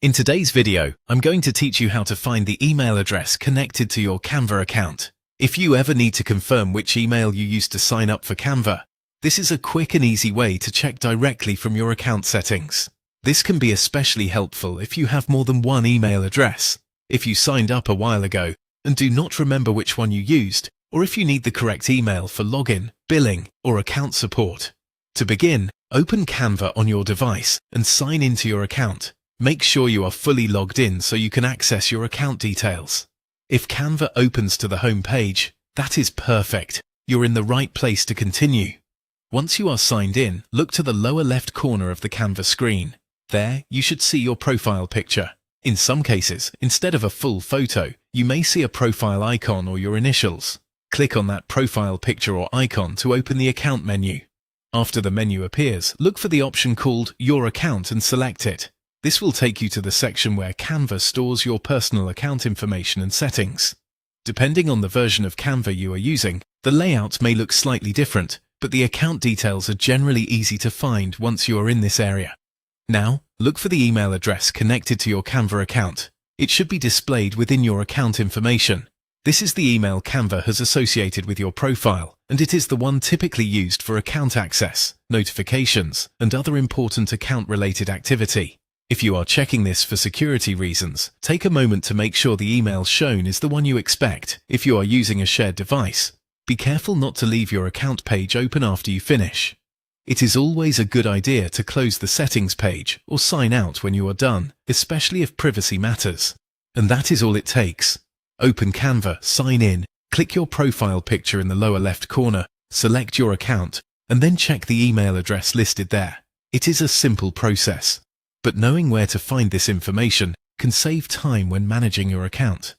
In today's video, I'm going to teach you how to find the email address connected to your Canva account. If you ever need to confirm which email you used to sign up for Canva, this is a quick and easy way to check directly from your account settings. This can be especially helpful if you have more than one email address, if you signed up a while ago and do not remember which one you used, or if you need the correct email for login, billing, or account support. To begin, open Canva on your device and sign into your account. Make sure you are fully logged in so you can access your account details. If Canva opens to the home page, that is perfect. You're in the right place to continue. Once you are signed in, look to the lower left corner of the Canva screen. There, you should see your profile picture. In some cases, instead of a full photo, you may see a profile icon or your initials. Click on that profile picture or icon to open the account menu. After the menu appears, look for the option called Your Account and select it. This will take you to the section where Canva stores your personal account information and settings. Depending on the version of Canva you are using, the layout may look slightly different, but the account details are generally easy to find once you are in this area. Now, look for the email address connected to your Canva account. It should be displayed within your account information. This is the email Canva has associated with your profile, and it is the one typically used for account access, notifications, and other important account-related activity. If you are checking this for security reasons, take a moment to make sure the email shown is the one you expect if you are using a shared device. Be careful not to leave your account page open after you finish. It is always a good idea to close the settings page or sign out when you are done, especially if privacy matters. And that is all it takes. Open Canva, sign in, click your profile picture in the lower left corner, select your account, and then check the email address listed there. It is a simple process. But knowing where to find this information can save time when managing your account.